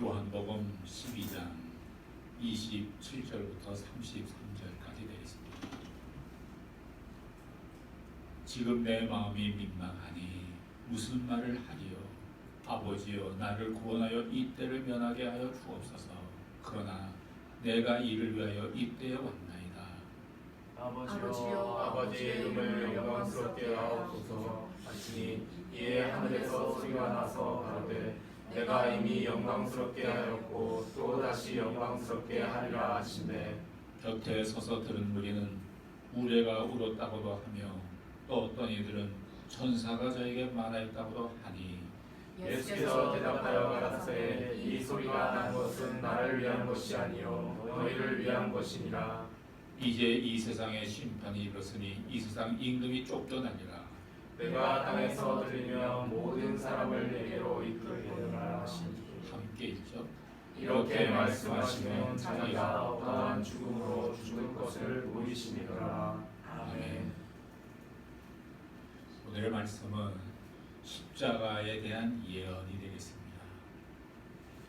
요한복음 12장 27절부터 33절까지 되겠습니다. 지금 내 마음이 민망하니 무슨 말을 하리요? 아버지여, 나를 구원하여 이 때를 면하게 하여 주옵소서. 그러나 내가 이를 위하여 이 때에 왔나이다. 아버지여, 아버지의 이름을 영광스럽게 하옵소서. 하시니 이에 하늘에서 소리가 나서 가로되 내가 이미 영광스럽게 하였고 또 다시 영광스럽게 하리라 하시매, 곁에 서서 들은 무리는 우레가 울었다고도 하며 또 어떤 이들은 천사가 저에게 말하였다고도 하니, 예수께서 대답하여 가라사대 이 소리가 난 것은 나를 위한 것이 아니요 너희를 위한 것이니라. 이제 이 세상의 심판이 이르렀으니 이 세상 임금이 쫓겨나니라. 내가 땅에서 들으며 모든 사람을 내게로 이끌리라 하시니, 함께 있죠. 이렇게 말씀하시면 자기가 어떠한 죽음으로 죽을 것을 보이시니라. 아멘. 오늘의 말씀은 십자가에 대한 예언이 되겠습니다.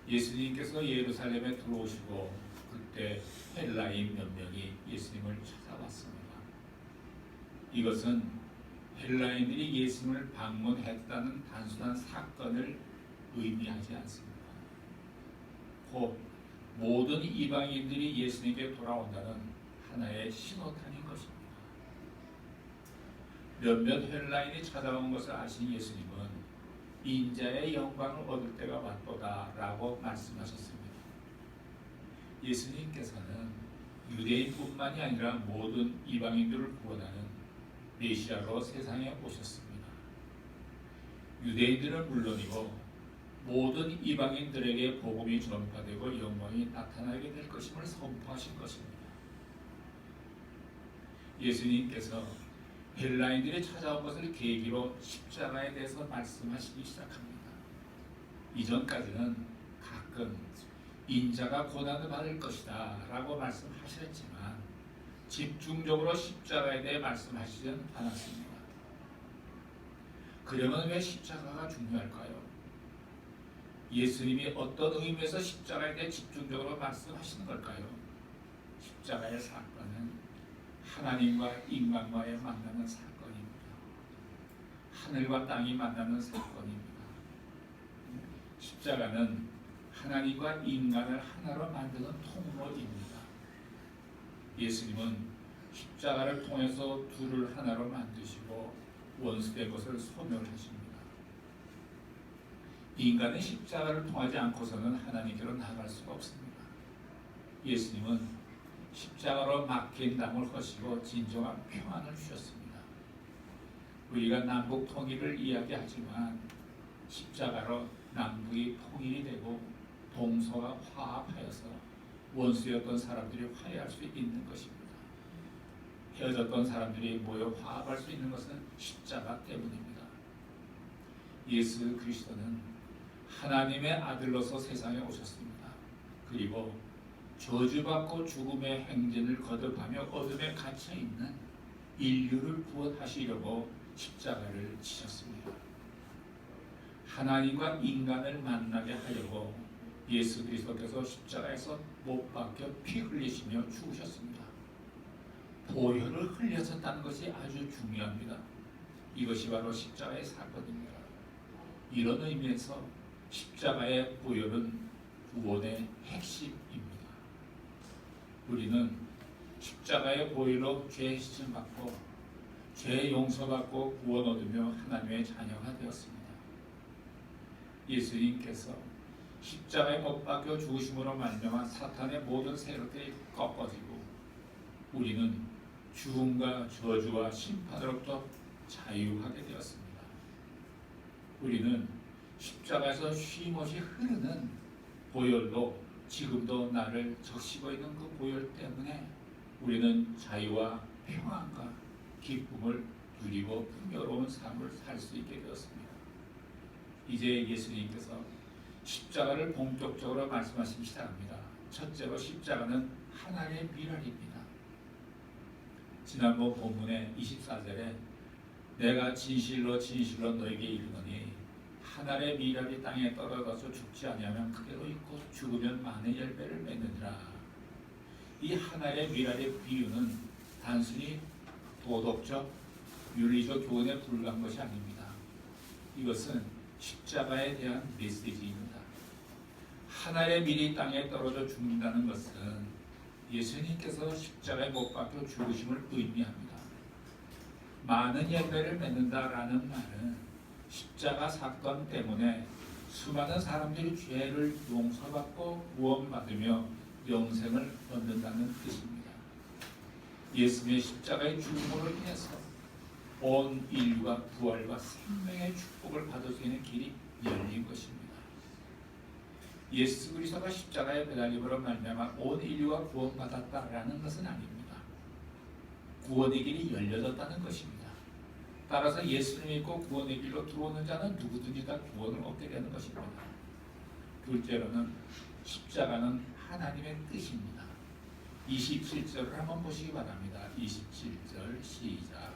예수님께서 예루살렘에 들어오시고 그때 헬라인 몇 명이 예수님을 찾아왔습니다. 이것은 헬라인들이 예수님을 방문했다는 단순한 사건을 의미하지 않습니다. 곧 모든 이방인들이 예수님께 돌아온다는 하나의 신호탄인 것입니다. 몇몇 헬라인이 찾아온 것을 아신 예수님은 인자의 영광을 얻을 때가 왔도다라고 말씀하셨습니다. 예수님께서는 유대인뿐만이 아니라 모든 이방인들을 구원하는 메시아로 세상에 오셨습니다. 유대인들은 물론이고 모든 이방인들에게 복음이 전파되고 영광이 나타나게 될 것임을 선포하신 것입니다. 예수님께서 헬라인들이 찾아온 것을 계기로 십자가에 대해서 말씀하시기 시작합니다. 이전까지는 가끔 인자가 고난을 받을 것이다 라고 말씀하셨지만 집중적으로 십자가에 대해 말씀하시지는 않았습니다. 그러면 왜 십자가가 중요할까요? 예수님이 어떤 의미에서 십자가에 대해 집중적으로 말씀하시는 걸까요? 십자가의 사건은 하나님과 인간과의 만나는 사건입니다. 하늘과 땅이 만나는 사건입니다. 십자가는 하나님과 인간을 하나로 만드는 통로입니다. 예수님은 십자가를 통해서 둘을 하나로 만드시고 원수된 것을 소멸하십니다. 인간은 십자가를 통하지 않고서는 하나님께로 나아갈 수가 없습니다. 예수님은 십자가로 막힌 땅을 허시고 진정한 평안을 주셨습니다. 우리가 남북 통일을 이야기하지만 십자가로 남북이 통일이 되고 동서가 화합하여서 원수였던 사람들이 화해할 수 있는 것입니다. 헤어졌던 사람들이 모여 화합할 수 있는 것은 십자가 때문입니다. 예수 그리스도는 하나님의 아들로서 세상에 오셨습니다. 그리고 저주받고 죽음의 행진을 거듭하며 어둠에 갇혀있는 인류를 구원하시려고 십자가를 지셨습니다. 하나님과 인간을 만나게 하려고 예수 그리스도께서 십자가에서 못 박혀 피 흘리시며 죽으셨습니다. 보혈을 흘렸었다는 것이 아주 중요합니다. 이것이 바로 십자가의 사건입니다. 이런 의미에서 십자가의 보혈은 구원의 핵심입니다. 우리는 십자가의 보혈로 죄 씻음받고 죄 용서받고 구원 얻으며 하나님의 자녀가 되었습니다. 예수님께서 십자가에 못 박혀 죽으심으로 말미암아 사탄의 모든 세력들이 꺾어지고 우리는 죽음과 저주와 심판으로부터 자유하게 되었습니다. 우리는 십자가에서 쉼없이 흐르는 보혈로 지금도 나를 적시고 있는 그 보혈 때문에 우리는 자유와 평안과 기쁨을 누리고 풍요로운 삶을 살 수 있게 되었습니다. 이제 예수님께서 십자가를 본격적으로 말씀하시기 시작합니다. 첫째로 십자가는 하나님의 미랄입니다. 지난번 본문의 24절에 내가 진실로 진실로 너에게 이르노니 한 알의 밀알이 땅에 떨어져서 죽지 아니하면 크게도 있고 죽으면 많은 열매를 맺느니라. 이 한 알의 밀알의 비유는 단순히 도덕적, 윤리적 교훈에 불과한 것이 아닙니다. 이것은 십자가에 대한 메시지입니다. 한 알의 밀이 땅에 떨어져 죽는다는 것은 예수님께서 십자가에 못 박혀 죽으심을 의미합니다. 많은 열매를 맺는다라는 말은 십자가 사건 때문에 수많은 사람들이 죄를 용서받고 구원받으며 영생을 얻는다는 뜻입니다. 예수님의 십자가의 죽음으로 인해서 온 인류가 부활과 생명의 축복을 받을 수 있는 길이 열린 것입니다. 예수 그리스도가 십자가에 매달림으로 말미암아 온 인류가 구원받았다라는 것은 아닙니다. 구원의 길이 열려졌다는 것입니다. 따라서 예수를 믿고 구원의 길로 들어오는 자는 누구든지 다 구원을 얻게 되는 것입니다. 둘째로는 십자가는 하나님의 뜻입니다. 27절을 한번 보시기 바랍니다. 27절 시작.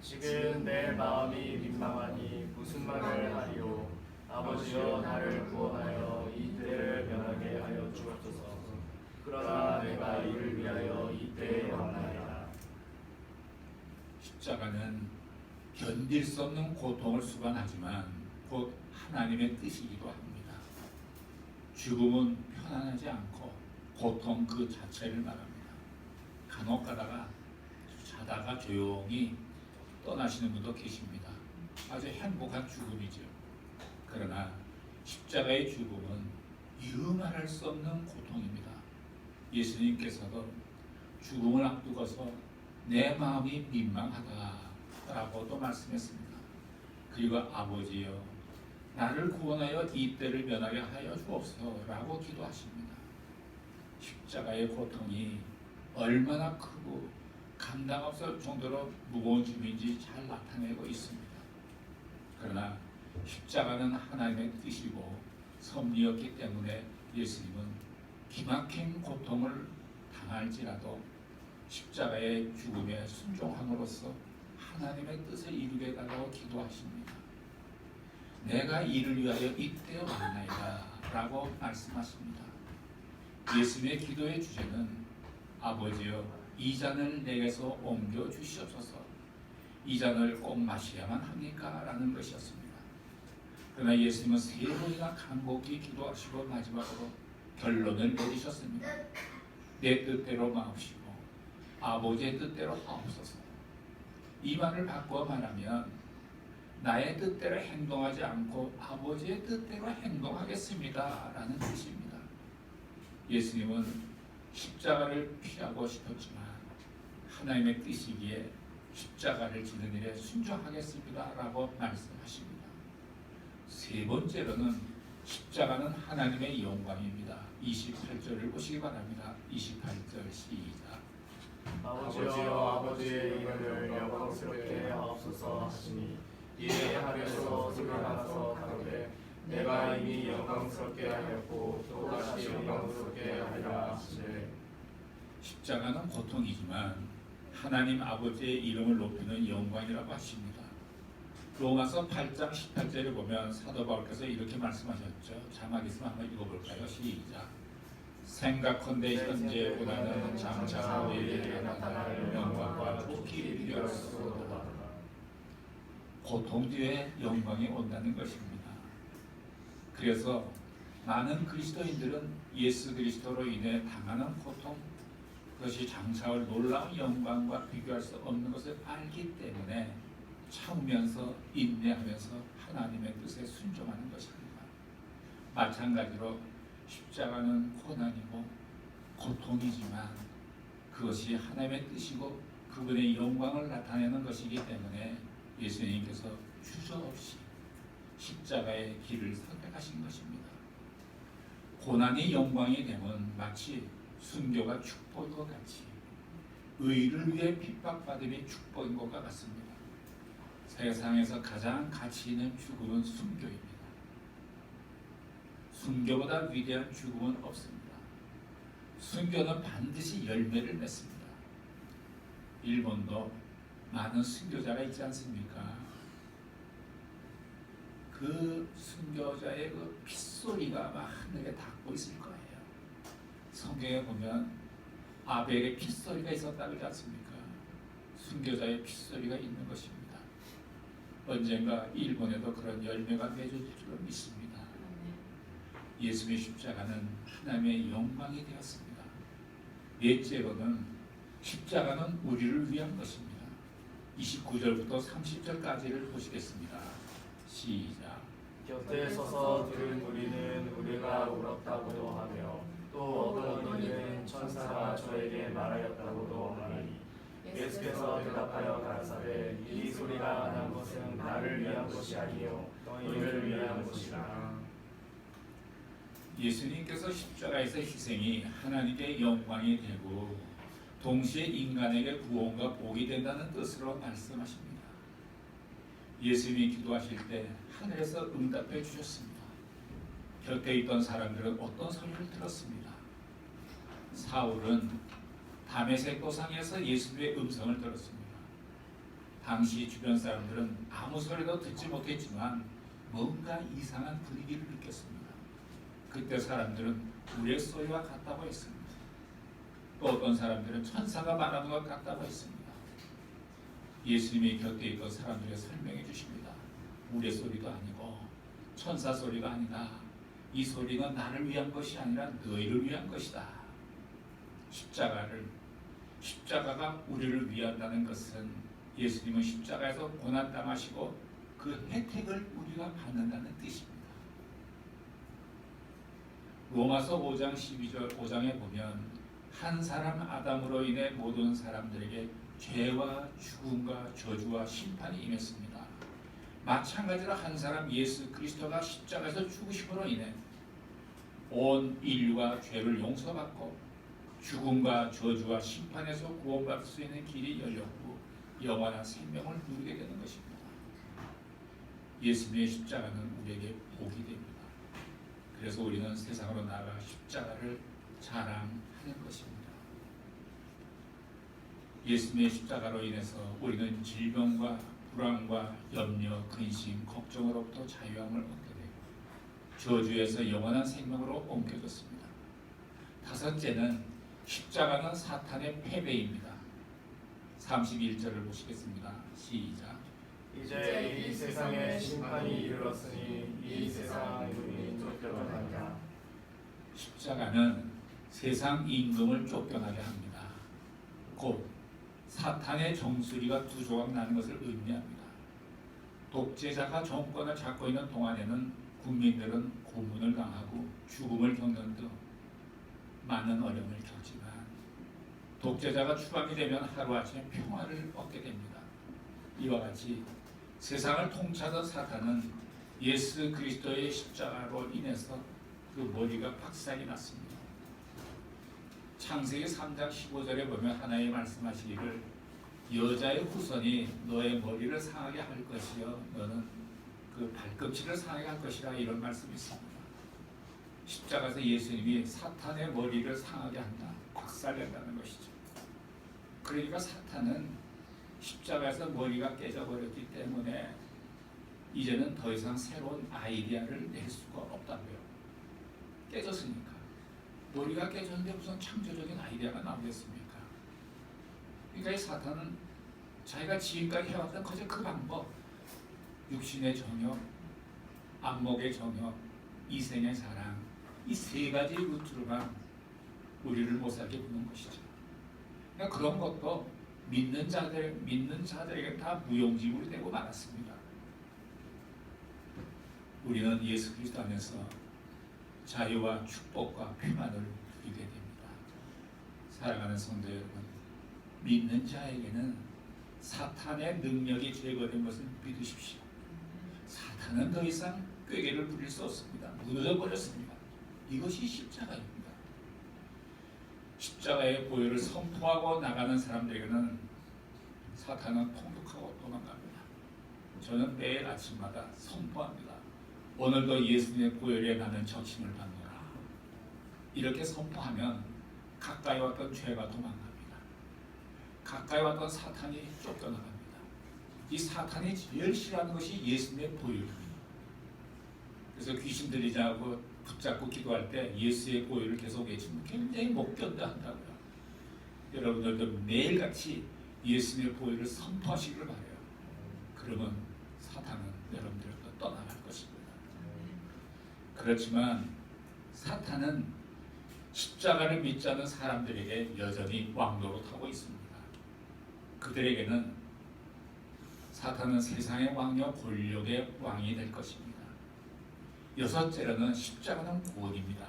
지금 내 마음이 민망하니 무슨 말을 하리요. 아버지여 나를 구원하여 이 때를 면하게 하여 주옵소서. 그러나 내가 이를 위하여 이 때에 왔나이다. 십자가는 견딜 수 없는 고통을 수반하지만 곧 하나님의 뜻이기도 합니다. 죽음은 편안하지 않고 고통 그 자체를 말합니다. 간혹 가다가 자다가 조용히 떠나시는 분도 계십니다. 아주 행복한 죽음이죠. 그러나 십자가의 죽음은 이유말할 수 없는 고통입니다. 예수님께서도 죽음을 앞두고서 내 마음이 민망하다라고도 말씀했습니다. 그리고 아버지여 나를 구원하여 이 때를 면하게 하여 주옵소서라고 기도하십니다. 십자가의 고통이 얼마나 크고 감당 없을 정도로 무거운 짐인지 잘 나타내고 있습니다. 그러나 십자가는 하나님의 뜻이고 섭리였기 때문에 예수님은 기막힌 고통을 당할지라도 십자가의 죽음에 순종함으로써 하나님의 뜻을 이루게 달라고 기도하십니다. 내가 이를 위하여 이때에 왔나이다 라고 말씀하십니다. 예수님의 기도의 주제는 아버지여 이 잔을 내게서 옮겨 주시옵소서. 이 잔을 꼭 마셔야만 합니까? 라는 것이었습니다. 그러나 예수님은 세 번이나 간곡히 기도하시고 마지막으로 결론을 내리셨습니다. 내 뜻대로 마옵시고 아버지의 뜻대로 하옵소서. 이 말을 바꿔 말하면 나의 뜻대로 행동하지 않고 아버지의 뜻대로 행동하겠습니다 라는 뜻입니다. 예수님은 십자가를 피하고 싶었지만 하나님의 뜻이기에 십자가를 지는 일에 순종하겠습니다 라고 말씀하십니다. 세 번째로는 십자가는 하나님의 영광입니다. 28절을 보시기 바랍니다. 28절 시작. 아버지여 아버지의 이름을 영광스럽게 하옵소서 하시니 이에 하늘에서 소리가 나서 가로되 내가 이미 영광스럽게 하였고 또다시 영광스럽게 하리라 하시되. 십자가는 고통이지만 하나님 아버지의 이름을 높이는 영광이라고 하십니다. 로마서 8장 18절에 보면 사도 바울께서 이렇게 말씀하셨죠. 자막 있으면 한번 읽어볼까요? 시작. 생각컨대 현재보다는 장차 우리에게 나타날 영광과 좋기 비교할 수 없도다. 고통 뒤에 영광이 온다는 것입니다. 그래서 많은 그리스도인들은 예수 그리스도로 인해 당하는 고통, 그것이 장차 올 놀라운 영광과 비교할 수 없는 것을 알기 때문에 참으면서 인내하면서 하나님의 뜻에 순종하는 것입니다. 마찬가지로 십자가는 고난이고 고통이지만 그것이 하나님의 뜻이고 그분의 영광을 나타내는 것이기 때문에 예수님께서 주저없이 십자가의 길을 선택하신 것입니다. 고난이 영광이 되면 마치 순교가 축복인 것 같이 의를 위해 핍박받음이 축복인 것과 같습니다. 세상에서 가장 가치 있는 죽음은 순교입니다. 순교보다 위대한 죽음은 없습니다. 순교는 반드시 열매를 맺습니다. 일본도 많은 순교자가 있지 않습니까? 그 순교자의 그 핏소리가 막 하늘에 닿고 있을 거예요. 성경에 보면 아벨의 핏소리가 있었다 그러지 않습니까? 순교자의 핏소리가 있는 것입니다. 언젠가 일본에도 그런 열매가 맺어질 줄로 믿습니다. 예수님의 십자가는 하나님의 영광이 되었습니다. 넷째로는 십자가는 우리를 위한 것입니다. 29절부터 30절까지를 보시겠습니다. 시작. 곁에 서서 들은 무리는 우리가 울었다고도 하며 또 어떤 이는 천사가 저에게 말하였다고도 하니 예수께서 대답하여 가라사대 이 소리가 난 것은 나를 위한 것이 아니요 너희를 위한 것이라. 예수님께서 십자가에서 희생이 하나님께 영광이 되고 동시에 인간에게 구원과 복이 된다는 뜻으로 말씀하십니다. 예수님이 기도하실 때 하늘에서 응답해 주셨습니다. 곁에 있던 사람들은 어떤 소리를 들었습니다. 사울은 다메섹 도상에서 예수님의 음성을 들었습니다. 당시 주변 사람들은 아무 소리도 듣지 못했지만 뭔가 이상한 분위기를 느꼈습니다. 그때 사람들은 우레소리와 같다고 했습니다. 또 어떤 사람들은 천사가 말하는 것 같다고 했습니다. 예수님이 곁에 있던 사람들에게 설명해 주십니다. 우레소리도 아니고 천사 소리가 아니다. 이 소리는 나를 위한 것이 아니라 너희를 위한 것이다. 십자가가 우리를 위한다는 것은 예수님은 십자가에서 고난당하시고 그 혜택을 우리가 받는다는 뜻입니다. 로마서 5장 12절 5장에 보면 한 사람 아담으로 인해 모든 사람들에게 죄와 죽음과 저주와 심판이 임했습니다. 마찬가지로 한 사람 예수 그리스도가 십자가에서 죽으심으로 인해 온 인류가 죄를 용서받고 죽음과 저주와 심판에서 구원받을 수 있는 길이 열렸고 영원한 생명을 누리게 되는 것입니다. 예수님의 십자가는 우리에게 복이 됩니다. 그래서 우리는 세상으로 나가 십자가를 자랑하는 것입니다. 예수님의 십자가로 인해서 우리는 질병과 불안과 염려, 근심, 걱정으로부터 자유함을 얻게 되고 저주에서 영원한 생명으로 옮겨졌습니다. 다섯째는 십자가는 사탄의 패배입니다. 31절을 보시겠습니다. 시작. 이제 이 세상에 심판이 이르렀으니 이 세상 눈이 쫓겨나니라. 십자가는 세상 임금을 쫓겨나게 합니다. 곧 사탄의 정수리가 두 조각 나는 것을 의미합니다. 독재자가 정권을 잡고 있는 동안에는 국민들은 고문을 당하고 죽음을 겪는 등 많은 어려움을 겪지만 독재자가 추방이 되면 하루아침에 평화를 얻게 됩니다. 이와 같이 세상을 통치하던 사탄은 예수 그리스도의 십자가로 인해서 그 머리가 박살이 났습니다. 창세기 3장 15절에 보면 하나님이 말씀하시기를 여자의 후손이 너의 머리를 상하게 할 것이요 너는 그 발꿈치를 상하게 할 것이라 이런 말씀이 있습니다. 십자가에서 예수님이 사탄의 머리를 상하게 한다, 박살낸다는 것이죠. 그러니까 사탄은 십자가에서 머리가 깨져버렸기 때문에 이제는 더 이상 새로운 아이디어를 낼 수가 없다고요. 깨졌으니까. 머리가 깨졌는데 무슨 창조적인 아이디어가 나오겠습니까? 그러니까 이 사탄은 자기가 지금까지 해왔던 거저 그 방법, 육신의 정욕, 안목의 정욕, 이생의 사랑, 이 세 가지 루트로만 우리를 못 살게 부는 것이죠. 그러니까 그런 것도 믿는 자들에게 다 무용지물이 되고 말았습니다. 우리는 예수 그리스도 안에서 자유와 축복과 평안을 누리게 됩니다. 사랑하는 성도 여러분, 믿는 자에게는 사탄의 능력이 제거된 것을 믿으십시오. 사탄은 더 이상 꾀게를 부릴 수 없습니다. 무너져 버렸습니다. 이것이 십자가입니다. 십자가의 보혈을 선포하고 나가는 사람들에게는 사탄은 통독하고 도망갑니다. 저는 매일 아침마다 선포합니다. 오늘도 예수님의 보혈에 나는 적심을 받노라. 이렇게 선포하면 가까이 왔던 죄가 도망갑니다. 가까이 왔던 사탄이 쫓겨나갑니다. 이 사탄이 제일 싫어하는 것이 예수님의 보혈입니다. 그래서 귀신 들리자고 붙잡고 기도할 때 예수의 보혈을 계속 외치면 굉장히 못 견뎌한다고요. 여러분들도 매일같이 예수님의 보혈을 선포하시기를 바라요. 그러면 사탄은 여러분들과 떠나갈 것입니다. 그렇지만 사탄은 십자가를 믿지 않는 사람들에게 여전히 왕노릇하고 있습니다. 그들에게는 사탄은 세상의 왕이요 권력의 왕이 될 것입니다. 여섯째로는 십자가는 구원입니다.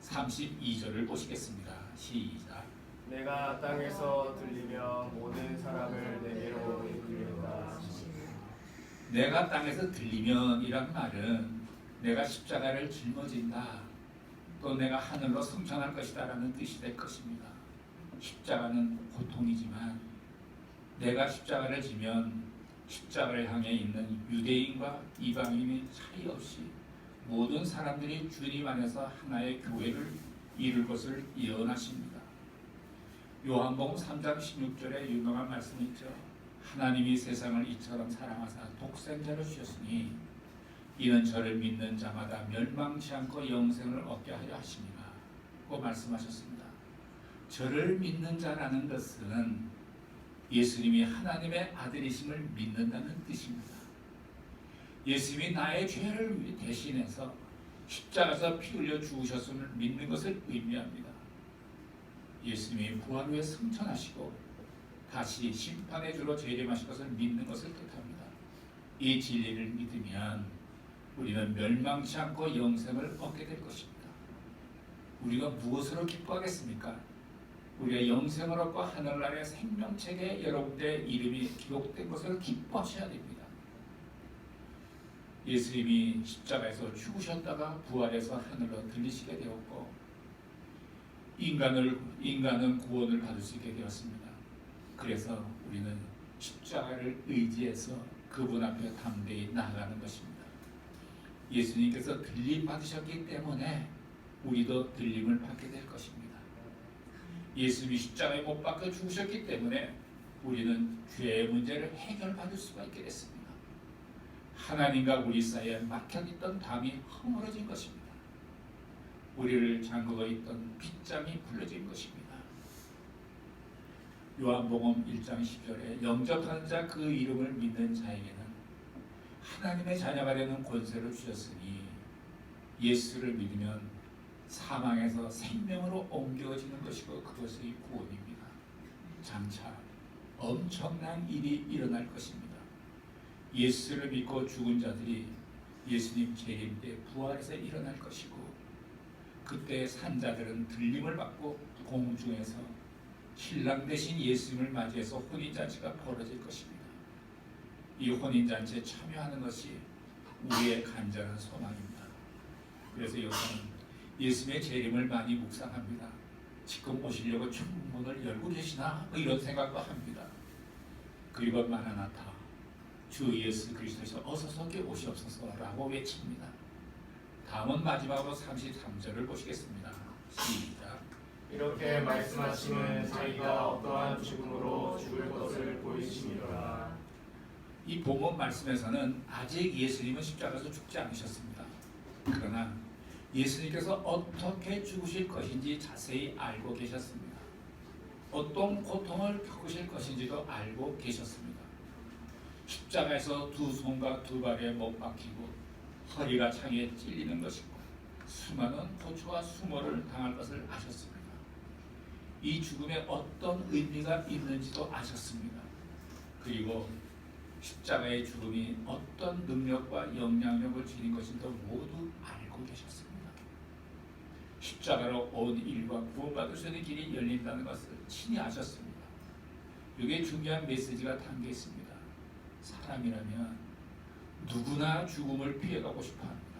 32절을 보시겠습니다. 시작. 내가 땅에서 들리면 모든 사람을 내게로 이끌린다. 내가 땅에서 들리면 이란 말은 내가 십자가를 짊어진다, 또 내가 하늘로 승천할 것이다 라는 뜻이 될 것입니다. 십자가는 고통이지만 내가 십자가를 지면 십자가를 향해 있는 유대인과 이방인의 차이 없이 모든 사람들이 주님 안에서 하나의 교회를 이룰 것을 예언하십니다. 요한복음 3장 16절에 유명한 말씀이 있죠. 하나님이 세상을 이처럼 사랑하사 독생자를 주셨으니 이는 저를 믿는 자마다 멸망치 않고 영생을 얻게 하려 하심이라 고 말씀하셨습니다. 저를 믿는 자라는 것은 예수님이 하나님의 아들이심을 믿는다는 뜻입니다. 예수님이 나의 죄를 대신해서 십자가에서 피 흘려 죽으셨음을 믿는 것을 의미합니다. 예수님이 부활 후에 승천하시고 다시 심판의 주로 재림하실 것을 믿는 것을 뜻합니다. 이 진리를 믿으면 우리는 멸망치 않고 영생을 얻게 될 것입니다. 우리가 무엇으로 기뻐하겠습니까? 우리가 영생을 얻고 하늘나라의 생명책에 여러분들의 이름이 기록된 것을 기뻐하셔야 됩니다. 예수님이 십자가에서 죽으셨다가 부활해서 하늘로 들리시게 되었고 인간은 구원을 받을 수 있게 되었습니다. 그래서 우리는 십자가를 의지해서 그분 앞에 담대히 나아가는 것입니다. 예수님께서 들림 받으셨기 때문에 우리도 들림을 받게 될 것입니다. 예수님이 십자가에 못 박혀 죽으셨기 때문에 우리는 죄의 문제를 해결받을 수가 있게 됐습니다. 하나님과 우리 사이에 막혀있던 담이 허물어진 것입니다. 우리를 잠그고 있던 빗장이 풀려진 것입니다. 요한복음 1장 10절에 영접하는 자 그 이름을 믿는 자에게는 하나님의 자녀가 되는 권세를 주셨으니 예수를 믿으면 사망에서 생명으로 옮겨지는 것이고 그것이 구원입니다. 장차 엄청난 일이 일어날 것입니다. 예수를 믿고 죽은 자들이 예수님 재림 때 부활해서 일어날 것이고 그때 산자들은 들림을 받고 공중에서 신랑 대신 예수님을 맞이해서 혼인잔치가 벌어질 것입니다. 이 혼인잔치에 참여하는 것이 우리의 간절한 소망입니다. 그래서 여기서는 예수님의 재림을 많이 묵상합니다. 지금 오시려고 창문을 열고 계시나? 이런 생각도 합니다. 그리고 마라나타 주 예수 그리스도께서 어서 서게 오시옵소서라고 외칩니다. 다음은 마지막으로 33절을 보시겠습니다. 시작. 이렇게 말씀하시는 자기가 어떠한 죽음으로 죽을 것을 보이시니라. 이 본문 말씀에서는 아직 예수님은 십자가에서 죽지 않으셨습니다. 그러나 예수님께서 어떻게 죽으실 것인지 자세히 알고 계셨습니다. 어떤 고통을 겪으실 것인지도 알고 계셨습니다. 십자가에서 두 손과 두 발에 못 박히고 허리가 창에 찔리는 것이고 수많은 고초와 수모를 당할 것을 아셨습니다. 이 죽음에 어떤 의미가 있는지도 아셨습니다. 그리고 십자가의 죽음이 어떤 능력과 영향력을 지닌 것인지도 모두 알고 계셨습니다. 십자가로 온 일과 구원받을 수 있는 길이 열린다는 것을 친히 아셨습니다. 이게 중요한 메시지가 담겨 있습니다. 사람이라면 누구나 죽음을 피해가고 싶어합니다.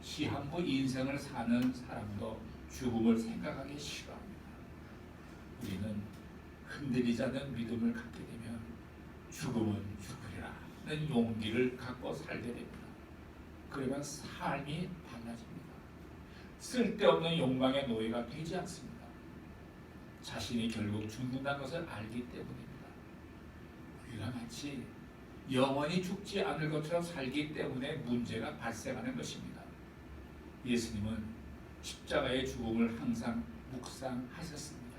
시한부 인생을 사는 사람도 죽음을 생각하기 싫어합니다. 우리는 흔들리지 않는 믿음을 갖게 되면 죽음은 죽으리라는 용기를 갖고 살게 됩니다. 그러면 삶이 달라집니다. 쓸데없는 욕망의 노예가 되지 않습니다. 자신이 결국 죽는다는 것을 알기 때문입니다. 우리가 마치 영원히 죽지 않을 것처럼 살기 때문에 문제가 발생하는 것입니다. 예수님은 십자가의 죽음을 항상 묵상하셨습니다.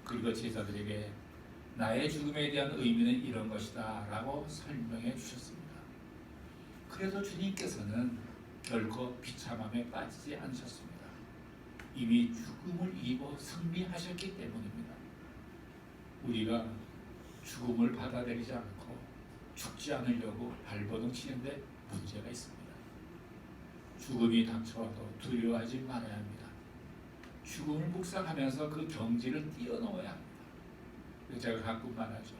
그리고 제자들에게 나의 죽음에 대한 의미는 이런 것이다 라고 설명해 주셨습니다. 그래도 주님께서는 결코 비참함에 빠지지 않으셨습니다. 이미 죽음을 이기고 승리하셨기 때문입니다. 우리가 죽음을 받아들이지 않고 죽지 않으려고 발버둥 치는데 문제가 있습니다. 죽음이 닥쳐와도 두려워하지 말아야 합니다. 죽음을 묵상하면서 그 경지를 뛰어넘어야 합니다. 제가 가끔 말하죠.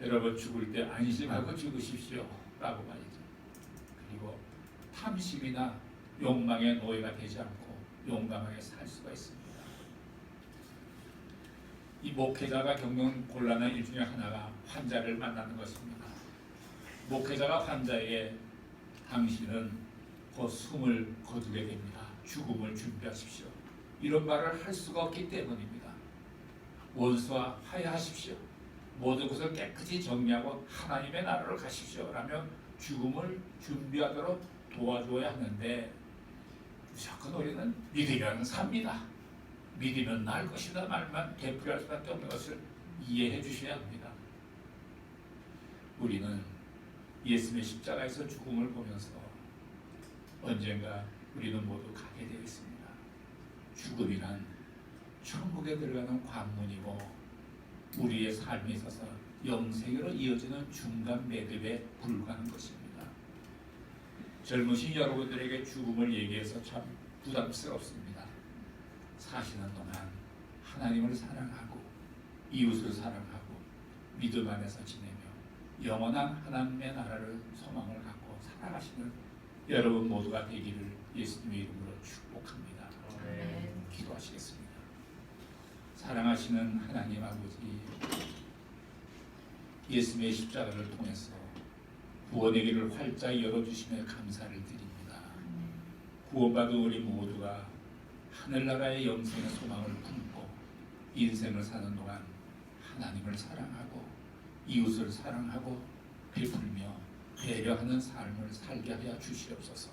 여러분 죽을 때 안심하고 죽으십시오 라고 말이죠. 그리고 탐심이나 욕망의 노예가 되지 않고 용감하게 살 수가 있습니다. 이 목회자가 겪는 곤란한 일 중에 하나가 환자를 만나는 것입니다. 목회자가 환자에게 당신은 곧 숨을 거두게 됩니다. 죽음을 준비하십시오. 이런 말을 할 수가 없기 때문입니다. 원수와 화해하십시오. 모든 것을 깨끗이 정리하고 하나님의 나라로 가십시오. 라며 죽음을 준비하도록 도와줘야 하는데 무조건 우리는 믿으면 삽니다. 믿으면 날 것이다 말만 되풀이할 수밖에 없는 것을 이해해 주셔야 합니다. 우리는 예수님의 십자가에서 죽음을 보면서 언젠가 우리는 모두 가게 되어 있습니다. 죽음이란 천국에 들어가는 관문이고 우리의 삶에 있어서 영생으로 이어지는 중간 매듭에 불과한 것입니다. 젊으신 여러분들에게 죽음을 얘기해서 참 부담스럽습니다. 사시는 동안 하나님을 사랑하고 이웃을 사랑하고 믿음 안에서 지내며 영원한 하나님의 나라를 소망을 갖고 살아가시는 여러분 모두가 되기를 예수님의 이름으로 축복합니다. 기도하시겠습니다. 사랑하시는 하나님 아버지, 예수님의 십자가를 통해서 구원의 길을 활짝 열어주시며 감사를 드립니다. 구원받은 우리 모두가 하늘나라의 영생의 소망을 품고 인생을 사는 동안 하나님을 사랑하고 이웃을 사랑하고 베풀며 배려하는 삶을 살게 하여 주시옵소서.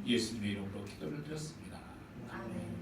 예수님의 이름으로 기도를 드렸습니다. 아멘.